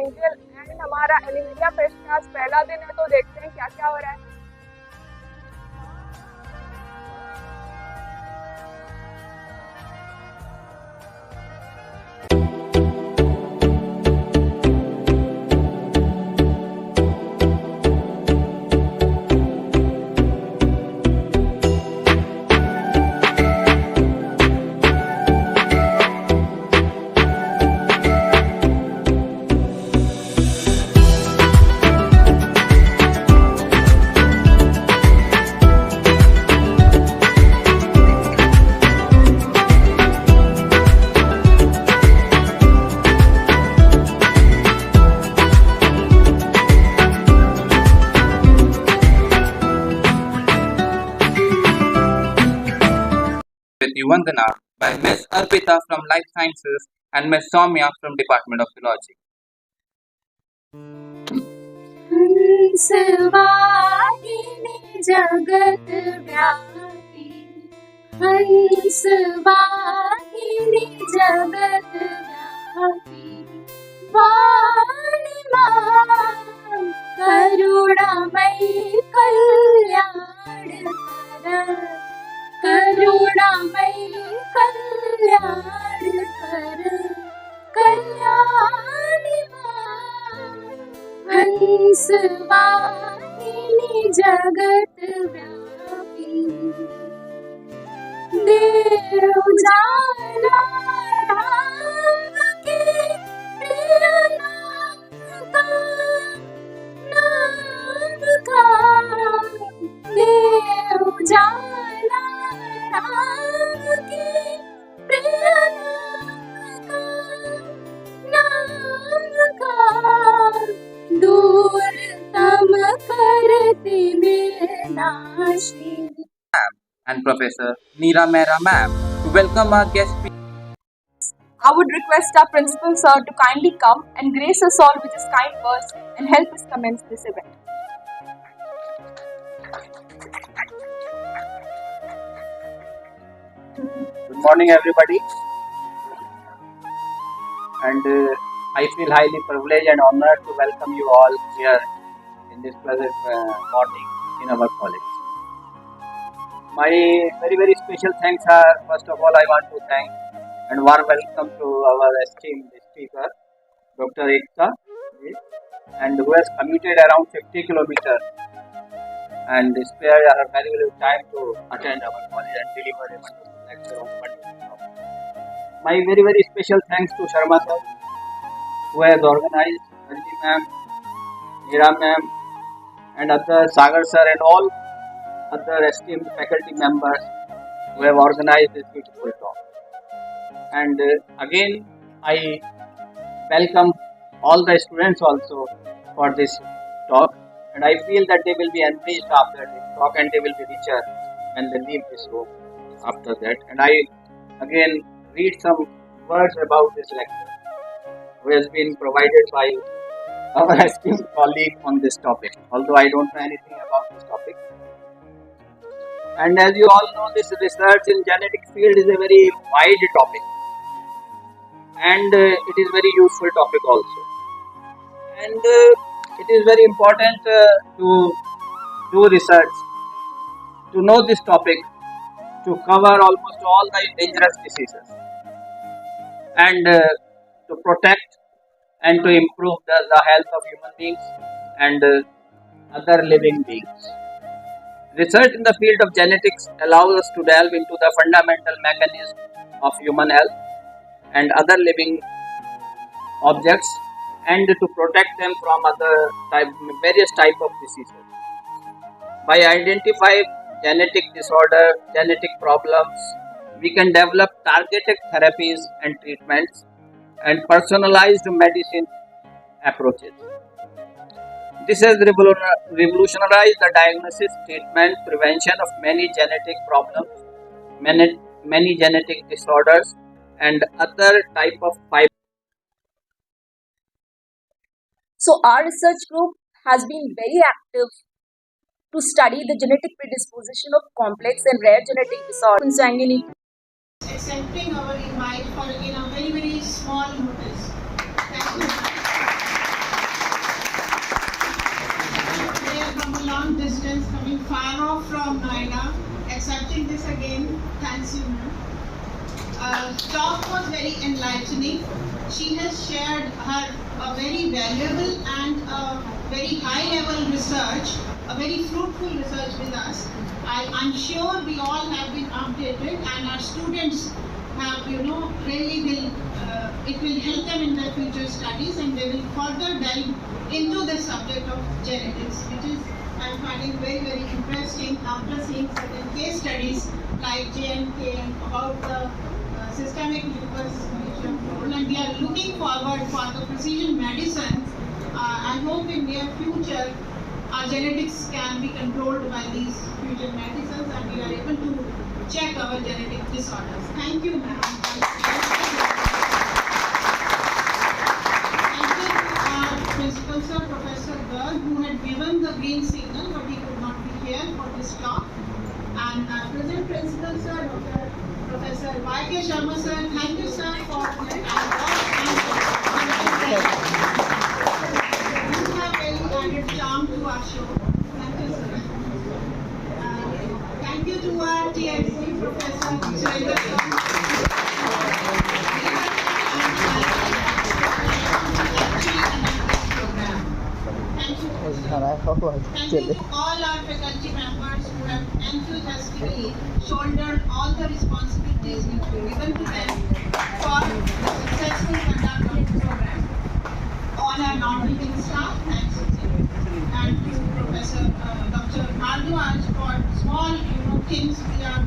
Angel and हमारा animalia fest का आज पहला दिन है, तो देखते हैं क्या क्या हो रहा है। With Vandana by Ms. Arpita from Life Sciences and Ms. Swami from Department of Philology. हंसवाहिनी जगत व्यापी, हंसवाहिनी जगत व्यापी, वाणी मां करुणामयी कल्याण कर, करुणामयी कल्याण कर, कल्याणी मां हंसवाहिनी जगत व्यापी। देव जाला राम के प्रिय नाम का, देव जाला राम के प्रिय नाम का, दूर तम करते मिलनाशी। And Professor Neera Mehra ma'am to welcome our guest speaker. I would request our principal sir to kindly come and grace us all with his kind words and help us commence this event. Good morning, everybody. And I feel highly privileged and honored to welcome you all here in this pleasant morning in our college. My very special thanks are, first of all, I want to thank and warm welcome to our esteemed speaker, Dr. Ekta, and who has commuted around 50 kilometers and spared her valuable time to attend our college and deliver a wonderful lecture on wonderful topic. My very special thanks to Sharma sir, who has organized, Anji ma'am, Neera ma'am, and other Sagar sir and all other esteemed faculty members who have organized this beautiful talk. And again, I welcome all the students also for this talk, and I feel that they will be enriched after this talk and they will be richer when they leave this room after that. And I again read some words about this lecture, who has been provided by our esteemed colleague on this topic, although I don't know anything about this topic. And as you all know, this research in genetic field is a very wide topic, and it is very useful topic also. And it is very important to do research, to know this topic, to cover almost all the dangerous diseases, and to protect and to improve the health of human beings and other living beings. Research in the field of genetics allows us to delve into the fundamental mechanism of human health and other living objects, and to protect them from various type of diseases. By identifying genetic disorder, genetic problems, we can develop targeted therapies and treatments and personalized medicine approaches. This has revolutionized the diagnosis, treatment, prevention of many genetic problems, many genetic disorders, and other type of fibrosis. So our research group has been very active to study the genetic predisposition of complex and rare genetic disorders. Accepting our invite for a very small notice. Thank you. coming far off from Noida, accepting this again. Thanks you, ma'am. Talk was very enlightening. She has shared her a very valuable and very high-level research, a very fruitful research with us. I'm sure we all have been updated, and our students have, really will. It will help them in their future studies, and they will further delve into the subject of genetics, which is I'm finding very, very interesting after seeing certain case studies like J&K and about the systemic lupus which have told, and we are looking forward for the precision medicine. I hope in near future our genetics can be controlled by these fusion medicines and we are able to check our genetic disorders. Thank you, ma'am. Principal Sir, Professor Garg, who had given the green signal, but he could not be here for this talk. And present Principal Sir, Professor Y.K. Sharma Sir, thank you, sir, for you have really added charm to our show. Thank you, sir. Thank you to our TFC, Professor Surendra Sir. Thank you to all our faculty members who have enthusiastically shouldered all the responsibilities which were given to them for the successful conduct of the program. All our non-teaching staff, thanks to them. And to Professor Dr. Bhardwaj for small things we are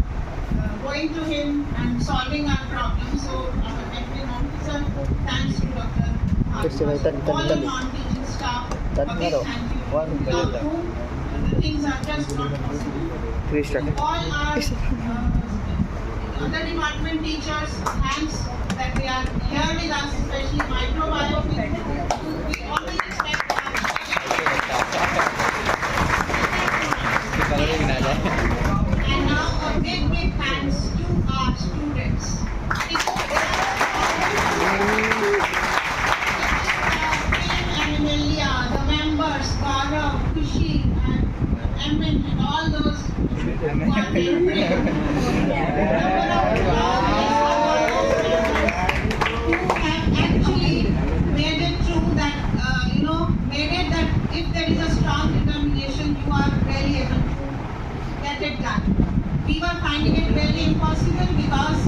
going to him and solving our problems. So our admin officer, thanks to Dr. Bhardwaj. All our non-teaching staff, thank you. Without whom the things are just not possible. All our other department teachers, thanks that they are here with us, especially microbiome. We always respect and now a big, big thanks to our students. Animalia, the members, Gaurav, Kushi, and Emin, and all those who are who have actually made it true that, made it that if there is a strong determination, you are really able to get it done. We were finding it really impossible because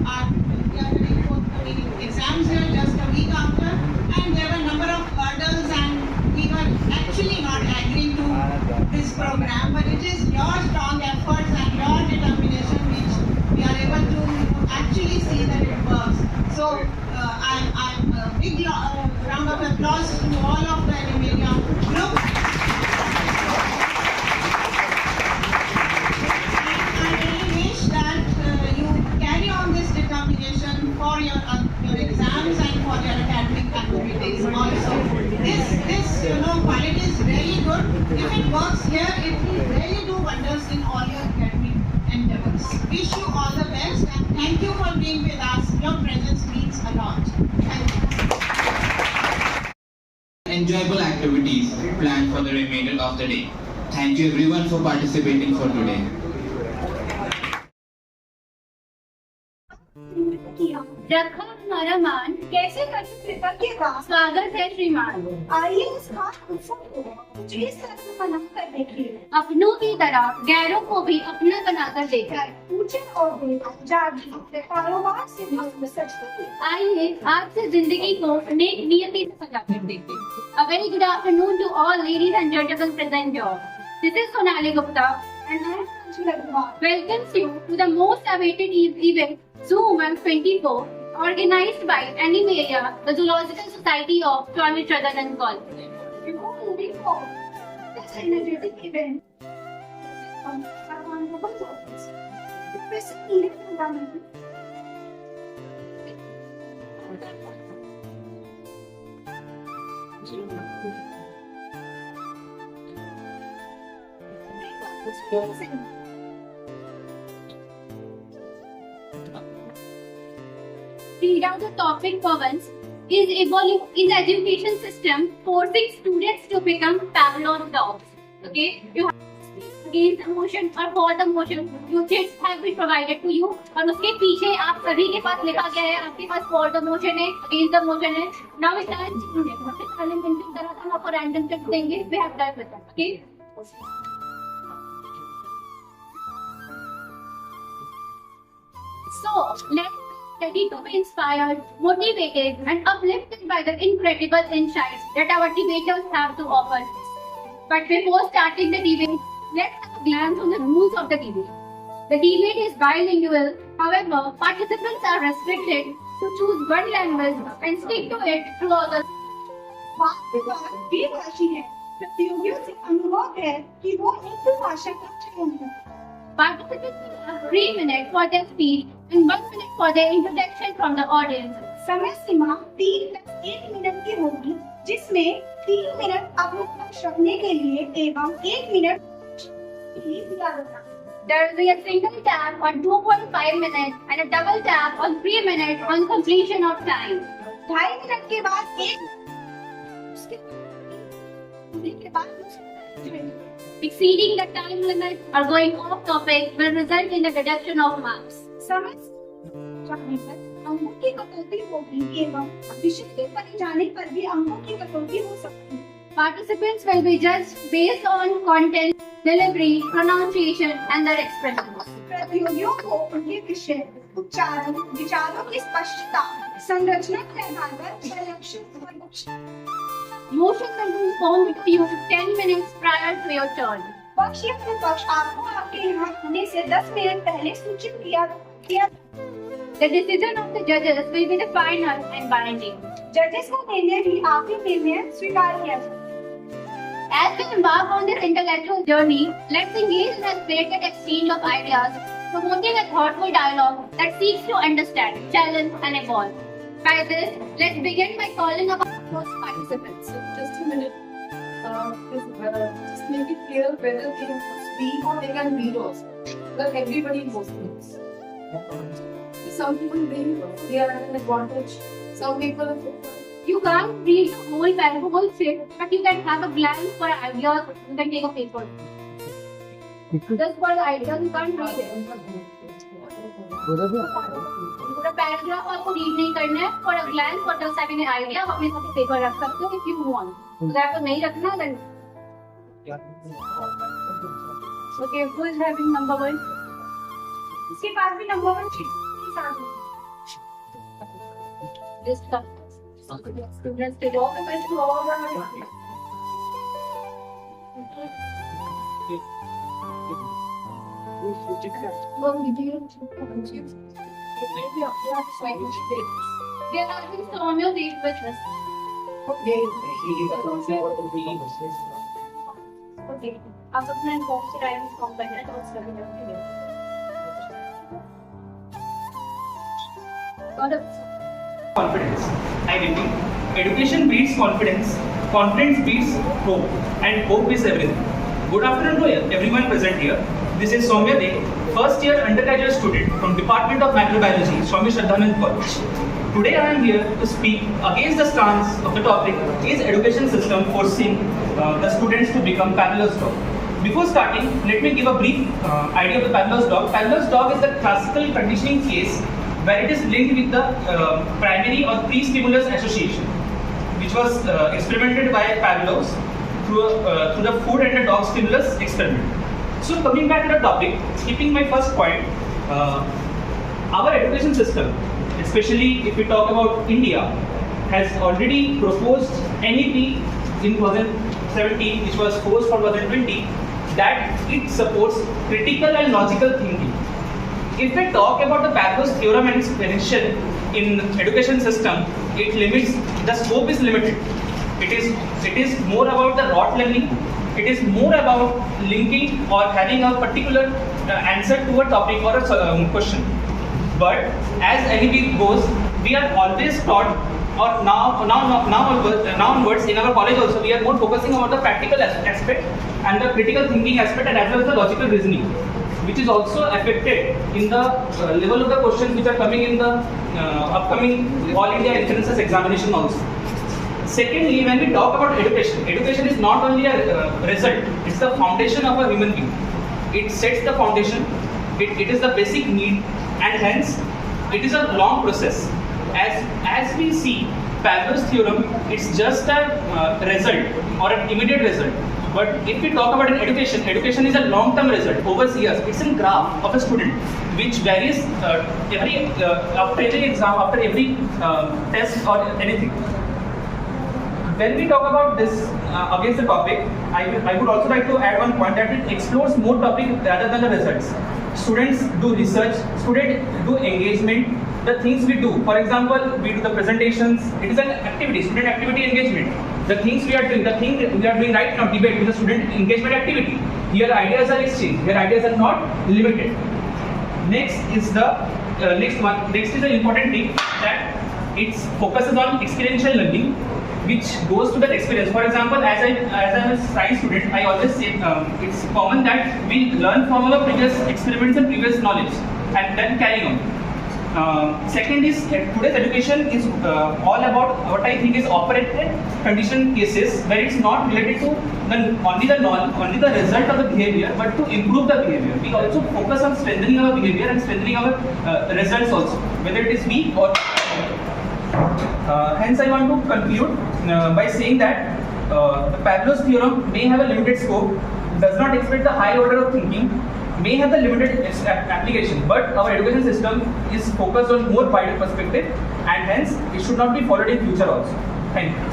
we are having forthcoming exams here just a week after, and there were a number of hurdles, and we were actually not agreeing to this program. But it is your strong efforts and your determination which we are able to actually see that it works. So I'm a big round of applause to all of the Animalia group. I really wish that you carry on this determination for your exams and for your academic activities also. This quality is really good. If it works here, it will really do wonders in all your academic endeavors. Wish you all the best and thank you for being with us. Your presence means a lot. Thank you. Enjoyable activities planned for the remainder of the day. Thank you everyone for participating for today. रखा हमारा मान कैसे कर कृतज्ञता स्वागत है श्रीमान। आइए इस खास उत्सव को कुछ इस तरह मनाकर देखिए, अपनों की तरह गैरों को भी अपना बनाकर देखें। ऊंचे ओहदे जागीर कारोबार से आइए आज से जिंदगी को नेक नियति से सजाकर देखें। A very good afternoon to all ladies and gentlemen present here. This is Sonali Gupta and I am welcomes you to the most awaited event Zoom 24, organized by Animalia, the Zoological Society of Swami Shraddhanand College. Before moving forward, this energetic event from our honorable office, the present leading environment. Read out the topic for once. Is education system forcing students to become Pavlov's dogs? Okay, you have against the motion or for the motion, usage have been provided to you. और उसके पीछे आप सभी के पास लिखा गया है, आपके पास for the motion है, against the motion है. Now we can तरह हम आपको random text देंगे. We have done with that. Okay. So let's ready to be inspired, motivated, and uplifted by the incredible insights that our debaters have to offer. But before starting the debate, let's have a glance on the rules of the debate. The debate is bilingual, however, participants are restricted to choose one language and stick to it throughout the द्विभाषी है। प्रतियोगियों से अनुरोध है कि वो एक भाषा का चयन करें। Participants will have 3 minutes for their speech and 1 minute for their introduction from the audience. समय सीमा 3 + 1 मिनट की होगी, जिसमें 3 मिनट अवलोकन रखने के लिए एवं 1 मिनट दिया जाएगा। There will be a single tap on 2.5 minutes and a double tap on 3 minutes on completion of time. 2.5 minute के बाद Exceeding the time limit or going off topic will result in the deduction of marks. समय जाने पर अंकों की कटौती होगी एवं विषय के परे जाने पर भी अंकों की कटौती हो सकती है। Participants will be judged based on content, delivery, pronunciation and their expressions. प्रतियोगियों को उनके विषय, उच्चारण, विचारों की स्पष्टता, संरचना के आधार पर संरक्षण और लक्ष्य Motion will be informed to you 10 minutes prior to your turn. पक्ष या विपक्ष आपको आपके यहाँ होने से 10 मिनट पहले सूचित किया। The decision of the judges will be the final and binding. जजेस का निर्णय भी आखिरी निर्णय स्वीकार किया जाए। As we embark on this intellectual journey, let's engage in a spirited exchange of ideas, promoting a thoughtful dialogue that seeks to understand, challenge, and evolve. By this, let's begin by calling upon our first participants. So just a minute. Just make it clear whether they can speak or they can read also. Because everybody knows this. So some people they are at an advantage. Some people You can't read the whole script, but you can have a glance for ideas. You can take a paper. Just for the ideas, you can't read it. पूरा paragraph आपको read नहीं करना है। For a glance for just having an idea आप अपने साथ paper रख सकते हो इफ यू वांट। अगर आपको नहीं रखना then okay, who is having number 1? इसके पास भी नंबर 1 लिस्ट का स्टूडेंट्स के जो There are things Swami will read with us. Okay. आप अपना फॉर्म से टाइम फॉर्म करना है तो उसका भी रखेंगे। Confidence. I repeat, education breeds confidence, confidence breeds hope, and hope is everything. Good afternoon to everyone present here. This is Swami, first year undergraduate student from Department of Microbiology, Swami Shraddhanand College. Today I am here to speak against the stance of the topic, is education system forcing the students to become Pavlov's dog. Before starting, let me give a brief idea of the Pavlov's dog. Pavlov's dog is the classical conditioning case where it is linked with the primary or pre-stimulus association, which was experimented by Pavlov's through the food and the dog stimulus experiment. So coming back to the topic, skipping my first point, our education system, especially if we talk about India, has already proposed NEP in 2017, which was forced for 2020, that it supports critical and logical thinking. If we talk about the Pavlov's theorem and its prediction in education system, it limits, the scope is limited. It is more about the rote learning. It is more about linking or having a particular answer to a topic or a question. But as NEP goes, we are always taught, or now onwards in our college also, we are more focusing on the practical aspect and the critical thinking aspect, and as well as the logical reasoning, which is also affected in the level of the questions which are coming in the upcoming All India Inferences examination also. Secondly, when we talk about education, education is not only a result, it's the foundation of a human being. it sets the foundation, it is the basic need, and hence it is a long process. As we see, Pavlov's theorem, it's just a result or an immediate result. But if we talk about an education, education is a long-term result over years. It's a graph of a student which varies after every exam, after every test or anything. When we talk about this against the topic, I would also like to add one point that it explores more topic rather than the results. Students do research, students do engagement, the things we do. For example, we do the presentations, it is an activity, student activity engagement. The things we are doing, the thing we are doing right now, debate, is a student engagement activity. Here ideas are exchanged, here ideas are not limited. Next is the next is the important thing that it focuses on experiential learning, which goes to that experience. For example, as I'm a science student, I always say it's common that we learn from our previous experiments and previous knowledge and then carry on. Second is today's education is all about what I think is operated condition cases where it's not related to only the result of the behavior, but to improve the behavior. We also focus on strengthening our behavior and strengthening our results also, whether it is weak or. Hence, I want to conclude by saying that Pavlov's theorem may have a limited scope, does not expect the high order of thinking, may have the limited application, but our education system is focused on more wider perspective, and hence it should not be followed in future also. Thank you.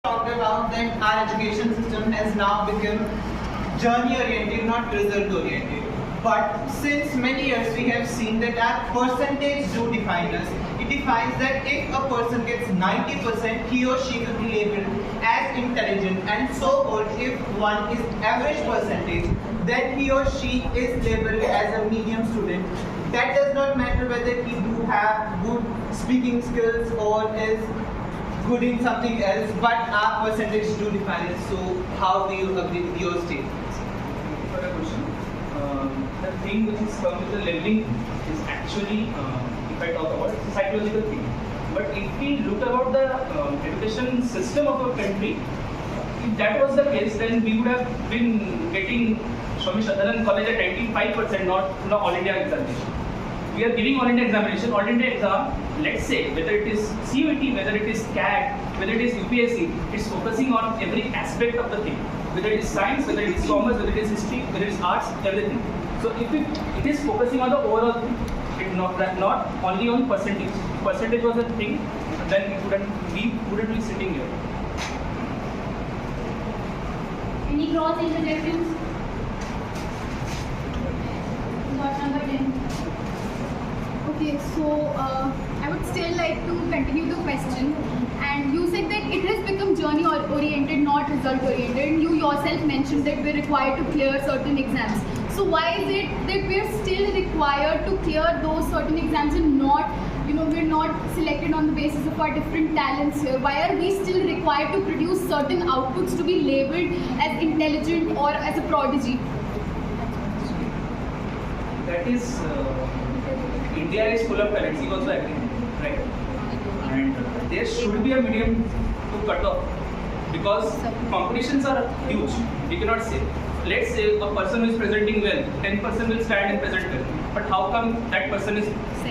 Talked about that our education system has now become journey oriented, not result oriented. But since many years we have seen that our percentage do define us. It defines that if a person gets 90%, he or she will be labeled as intelligent, and so on. If one is average percentage, then he or she is labeled as a medium student. That does not matter whether he do have good speaking skills or is good in something else, but our percentage do define it. So how do you agree with your statements? For a question, the thing which is come with the labeling is actually, if I talk about it, it's a psychological thing. But if we look about the education system of our country, if that was the case, then we would have been getting Swami Shraddhanand college at 95%, not all India examination. We are giving all India examination, all India exam, let's say, whether it is CUET, whether it is CAT, whether it is UPSC, it's focusing on every aspect of the thing. Whether it is science, whether it is commerce, whether it is history, whether it is arts, everything. So if it is focusing on the overall thing, it not only on percentage. If percentage was a thing, then we wouldn't be sitting here. Any cross interjections? Got number 10. Okay, so I would still like to continue the question. And you said that it has become journey oriented, not result oriented. You yourself mentioned that we're required to clear certain exams. So why is it that we're still required to clear those certain exams and not, we're not selected on the basis of our different talents here? Why are we still required to produce certain outputs to be labeled as intelligent or as a prodigy? That is, India is full of talents, you also agree, right? And there should be a medium to cut off, because competitions are huge. We cannot say, let's say a person who is presenting well, 10% will stand and present well, but how come that person is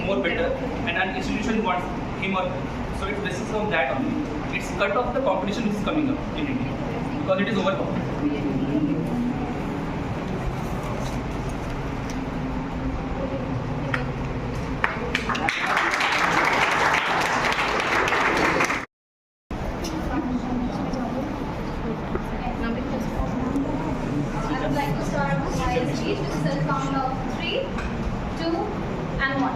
more better and an institution wants him or her? So it's basis on that only. It's cut off the competition which is coming up in India, because it is overcome. I would like to start my speech with a count of 3, 2, and 1.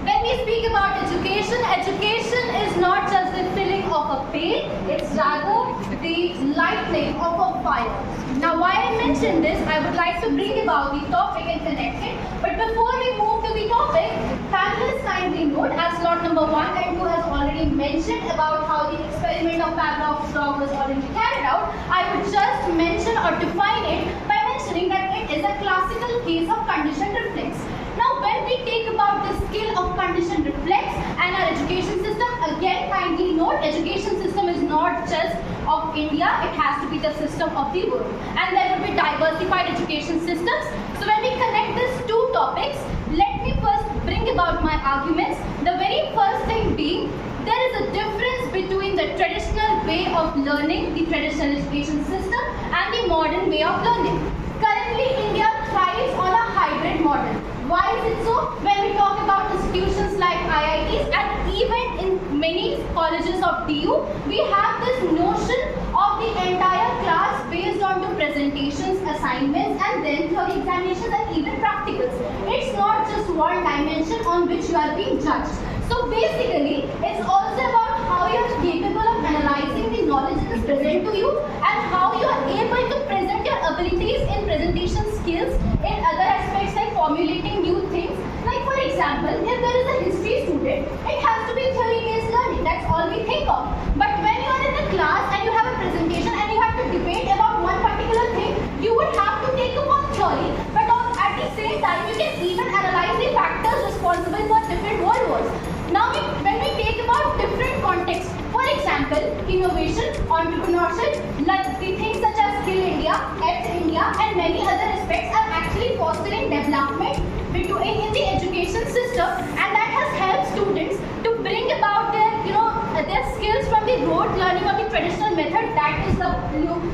When we speak about education, education is not just the filling of a pail, it's rather the lighting of a fire. Now, why I mention this, I would like to bring about the topic and connect it. But before we move to the topic, panelists kindly note, as slot number 1 and 2 has already mentioned about how the experiment of Pavlov's dog was already carried out, I would just mention or define it by mentioning that it is a classical case of conditioned reflex. Now, when we take about the skill of conditioned reflex and our education system, again kindly note, education system is not just of of India, it has to be the system of the world. And there will be diversified education systems. So when we connect these two topics, let me first bring about my arguments. The very first thing being, there is a difference between the traditional way of learning, the traditional education system, and the modern way of learning. Currently, India thrives on a hybrid model. Why is it so? When we talk about institutions like IITs and even in many colleges of DU, we have this notion of the entire class based on the presentations, assignments, and then theory examinations and even practicals. It's not just one dimension on which you are being judged. So basically, it's also about how you are capable of analyzing the knowledge that is present to you and how you are able to present your abilities in presentation skills in other aspects like formulating new things. Like for example, if there is a history student, it has to be theory-based learning. That's all we think of. But when you are in a class and you have a presentation and you have to debate about one particular thing, you would have to take up on theory. But at the same time, you can even analyze the factors responsible for different world wars. Now, when we take about different contexts, for example, innovation, entrepreneurship, like the things such as Skill India, Ex India, and many other aspects are actually fostering development in the education system, and that has helped students to bring about their skills from the rote learning of the traditional method.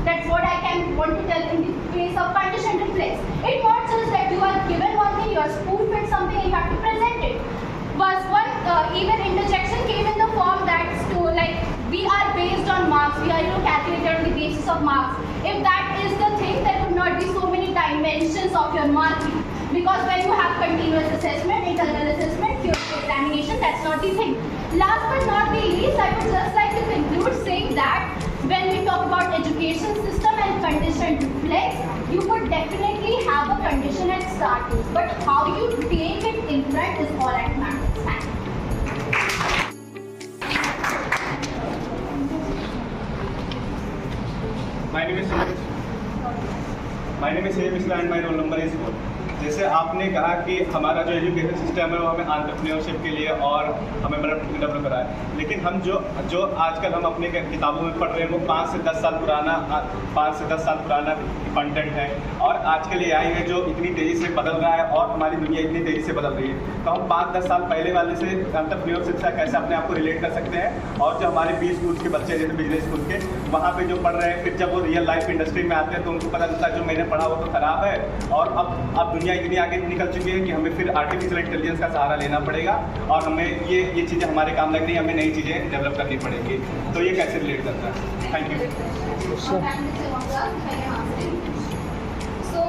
That's what I want to tell in the case of conditioned reflex. It's not just that you are given one thing, you are spoon-fed something, and you have to present it. Was one even interjection came in the form that we are based on marks, we are calculated on the basis of marks. If that is the thing, there would not be so many dimensions of your marking, because when you have continuous assessment, internal assessment, theory examination, that's not the thing. Last but not the least, I would just like to conclude saying that when we talk about education system and conditioned reflex, you would definitely have a condition at start, but how you take it in front is all that matters. Thank you. My name is Misla and my roll number is 4. जैसे आपने कहा कि हमारा जो education system है वो हमें entrepreneurship के लिए और हमें डेवलप करा है, लेकिन हम जो आजकल हम अपने किताबों में पढ़ रहे हैं वो 5 से 10 साल पुराना कंटेंट है। और आजकल AI है जो इतनी तेज़ी से बदल रहा है और हमारी दुनिया इतनी तेज़ी से बदल रही है, तो हम 5-10 साल पहले वाले से एंटरप्रेन्योरशिप से कैसे अपने आप को रिलेट कर सकते हैं। और जो हमारे बी स्कूल के बच्चे जैसे बिजनेस स्कूल के वहाँ पे जो पढ़ रहे हैं, फिर जब वो रियल लाइफ इंडस्ट्री में आते हैं तो उनको पता चलता है जो मैंने पढ़ा वो तो ख़राब है, और अब दुनिया इतनी आगे निकल चुकी है कि हमें फिर आर्टिफिशियल इंटेलिजेंस का सहारा लेना पड़ेगा और हमें ये चीज़ें हमारे काम लग रही, हमें नई चीज़ें डेवलप करनी पड़ेगी। तो ये कैसे रिलेट करता है? Thank you. So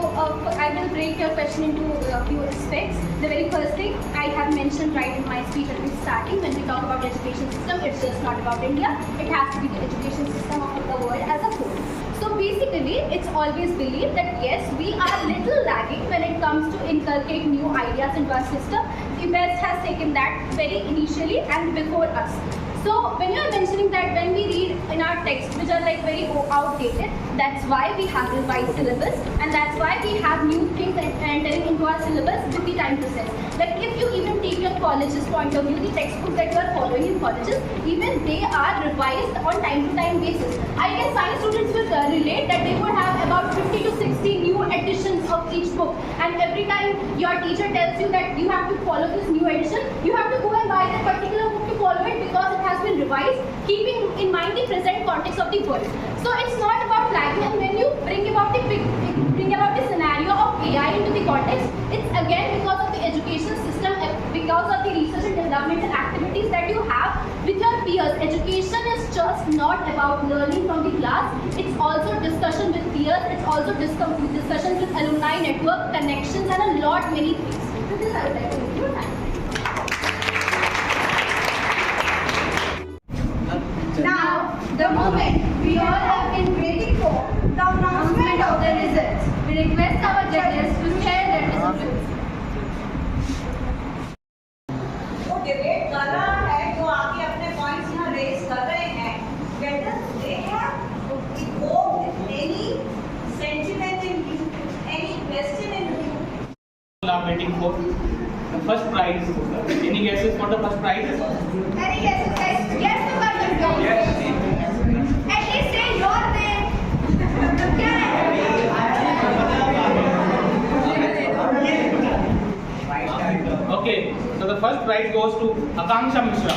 I will break your question into a few aspects. The very first thing I have mentioned right in my speech at the starting, when we talk about education system, it's just not about India. It has to be the education system of the world as a whole. So basically, it's always believed that yes, we are little lagging when it comes to inculcate new ideas into our system. The West has taken that very initially and before us. So when you are mentioning that when we read in our texts which are very outdated, that's why we have revised syllabus, and that's why we have new things entering into our syllabus with the time process. Like if you even take your college's point of view, the textbooks that you are following in colleges, even they are revised on time-to-time basis. I guess science students will relate that they would have about 50 to 60 new editions of each book, and every time your teacher tells you that you have to follow this new edition, you have to go and buy that particular book to follow it because it has been revised, keeping in mind the present context of the world. So it's not about lagging, and when you bring about the scenario of AI into the context, it's again because of the education system, because of the research and developmental activities that you have with your peers. Education is just not about learning from the class, it's also discussion with peers, it's also discussions with alumni network, connections, and a lot many things. So this I would like to include. Now, the moment we all have been waiting for, the announcement of the results. We request our judges to share their results. वो debate कर रहा है, जो आगे अपने points यहाँ raise कर रहे हैं, whether they have evoked any sentiment in you, any question in you. Are waiting for the first prize. Any guesses for the first prize? Any guesses, guys? Guess the question. Yes. At least say your Okay, so the first prize goes to Akanksha Mishra.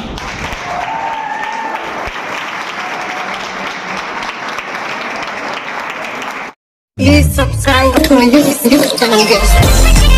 Please subscribe to my YouTube channel, guys.